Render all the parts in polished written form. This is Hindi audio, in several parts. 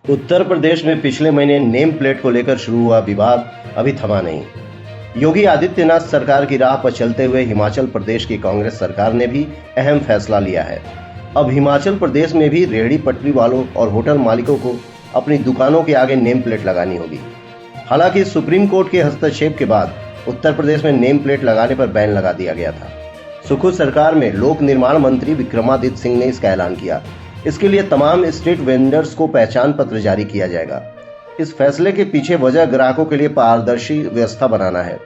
उत्तर प्रदेश में पिछले महीने नेम प्लेट को लेकर शुरू हुआ विवाद अभी थमा नहीं। योगी आदित्यनाथ सरकार की राह पर चलते हुए हिमाचल प्रदेश की कांग्रेस सरकार ने भी अहम फैसला लिया है। अब हिमाचल प्रदेश में भी रेहड़ी पटरी वालों और होटल मालिकों को अपनी दुकानों के आगे नेम प्लेट लगानी होगी। हालांकि सुप्रीम कोर्ट के हस्तक्षेप के बाद उत्तर प्रदेश में नेम प्लेट लगाने पर बैन लगा दिया गया था। सुखू सरकार में लोक निर्माण मंत्री विक्रमादित्य सिंह ने इसका ऐलान किया। इसके लिए तमाम स्ट्रीट वेंडर्स को पहचान पत्र जारी किया जाएगा। इस फैसले के पीछे वजह ग्राहकों के लिए पारदर्शी व्यवस्था बनाना है।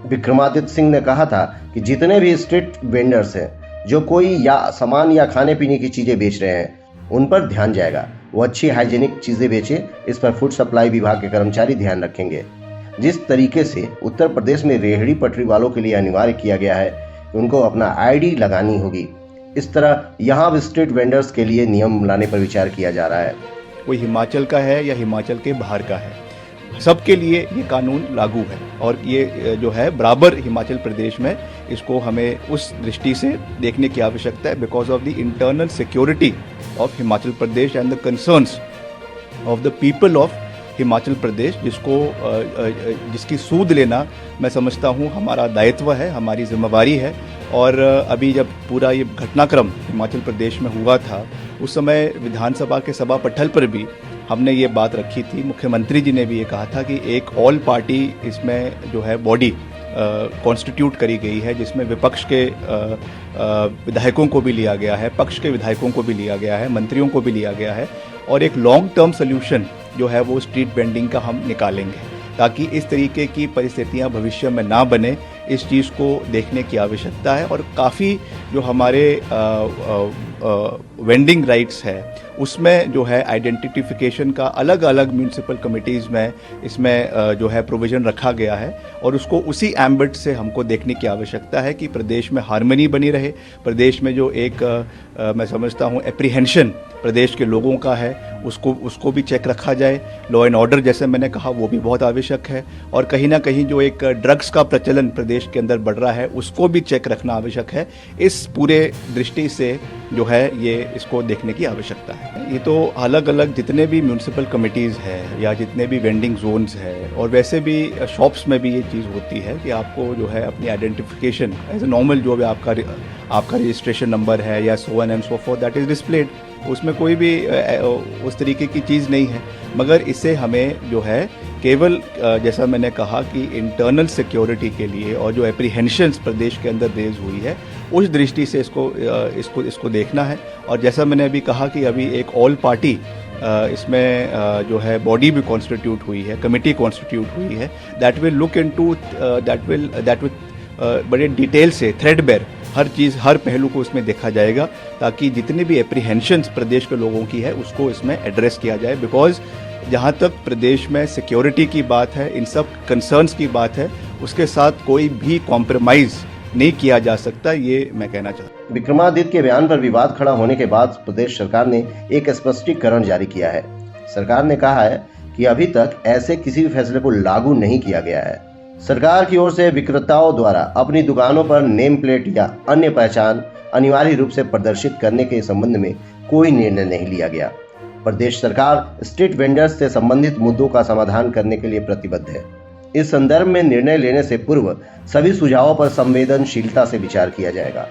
विक्रमादित्य सिंह ने कहा था कि जितने भी स्ट्रीट वेंडर्स हैं जो कोई या सामान या खाने पीने की चीजें बेच रहे हैं, उन पर ध्यान जाएगा। वो अच्छी हाइजीनिक चीजें बेचे, इस पर फूड सप्लाई विभाग के कर्मचारी ध्यान रखेंगे। जिस तरीके से उत्तर प्रदेश में रेहड़ी पटरी वालों के लिए अनिवार्य किया गया है कि उनको अपना आईडी लगानी होगी, इस तरह यहाँ भी स्ट्रीट वेंडर्स के लिए नियम लाने पर विचार किया जा रहा है। कोई हिमाचल का है या हिमाचल के बाहर का है, सबके लिए ये कानून लागू है और ये जो है बराबर हिमाचल प्रदेश में इसको हमें उस दृष्टि से देखने की आवश्यकता है, because of the internal security of Himachal Pradesh and the concerns of the people of Himachal Pradesh, जिसकी सूद लेना मैं समझता हूँ हमारा दायित्व है, हमारी जिम्मेवारी है। और अभी जब पूरा ये घटनाक्रम हिमाचल प्रदेश में हुआ था, उस समय विधानसभा के सभा पटल पर भी हमने ये बात रखी थी। मुख्यमंत्री जी ने भी ये कहा था कि एक ऑल पार्टी इसमें जो है बॉडी कॉन्स्टिट्यूट करी गई है, जिसमें विपक्ष के विधायकों को भी लिया गया है, पक्ष के विधायकों को भी लिया गया है, मंत्रियों को भी लिया गया है, और एक लॉन्ग टर्म सोल्यूशन जो है वो स्ट्रीट वेंडिंग का हम निकालेंगे, ताकि इस तरीके की परिस्थितियां भविष्य में ना बने। इस चीज़ को देखने की आवश्यकता है और काफ़ी जो हमारे वेंडिंग राइट्स है उसमें जो है आइडेंटिफिकेशन का अलग अलग म्यूनिसिपल कमिटीज़ में इसमें जो है प्रोविज़न रखा गया है, और उसको उसी एम्बिट से हमको देखने की आवश्यकता है कि प्रदेश में हार्मनी बनी रहे। प्रदेश में जो एक मैं समझता हूँ एप्रीहेंशन प्रदेश के लोगों का है, उसको भी चेक रखा जाए। लॉ एंड ऑर्डर जैसे मैंने कहा वो भी बहुत आवश्यक है, और कहीं ना कहीं जो एक ड्रग्स का प्रचलन प्रदेश के अंदर बढ़ रहा है उसको भी चेक रखना आवश्यक है। इस पूरे दृष्टि से जो है ये इसको देखने की आवश्यकता है। ये तो अलग अलग जितने भी म्यूनिसिपल कमिटीज़ है या जितने भी वेंडिंग जोन्स है, और वैसे भी शॉप्स में भी ये चीज़ होती है कि आपको जो है अपनी आइडेंटिफिकेशन एज ए नॉर्मल जो भी आपका रजिस्ट्रेशन नंबर है या so on and so forth that is displayed, उसमें कोई भी उस तरीके की चीज़ नहीं है। मगर इससे हमें जो है केवल जैसा मैंने कहा कि इंटरनल सिक्योरिटी के लिए और जो एप्रीहेंशंस प्रदेश के अंदर रेज हुई है उस दृष्टि से इसको देखना है। और जैसा मैंने अभी कहा कि अभी एक ऑल पार्टी इसमें जो है बॉडी भी कॉन्स्टिट्यूट हुई है, कमिटी कॉन्स्टिट्यूट हुई है, that will look into that will बड़े डिटेल से थ्रेडबेर हर चीज़ हर पहलू को इसमें देखा जाएगा, ताकि जितने भी एप्रीहेंशंस प्रदेश के लोगों की है उसको इसमें एड्रेस किया जाए। बिकॉज जहाँ तक प्रदेश में सिक्योरिटी की बात है, इन सब कंसर्न्स की बात है, उसके साथ कोई भी कॉम्प्रोमाइज़ नहीं किया जा सकता, ये मैं कहना चाहता हूँ। विक्रमादित्य के बयान पर विवाद खड़ा होने के बाद प्रदेश सरकार ने एक स्पष्टीकरण जारी किया है। सरकार ने कहा है कि अभी तक ऐसे किसी भी फैसले को लागू नहीं किया गया है। सरकार की ओर से विक्रेताओं द्वारा अपनी दुकानों पर नेम प्लेट या अन्य पहचान अनिवार्य रूप से प्रदर्शित करने के संबंध में कोई निर्णय नहीं लिया गया। प्रदेश सरकार स्ट्रीट वेंडर्स से संबंधित मुद्दों का समाधान करने के लिए प्रतिबद्ध है। इस संदर्भ में निर्णय लेने से पूर्व सभी सुझावों पर संवेदनशीलता से विचार किया जाएगा।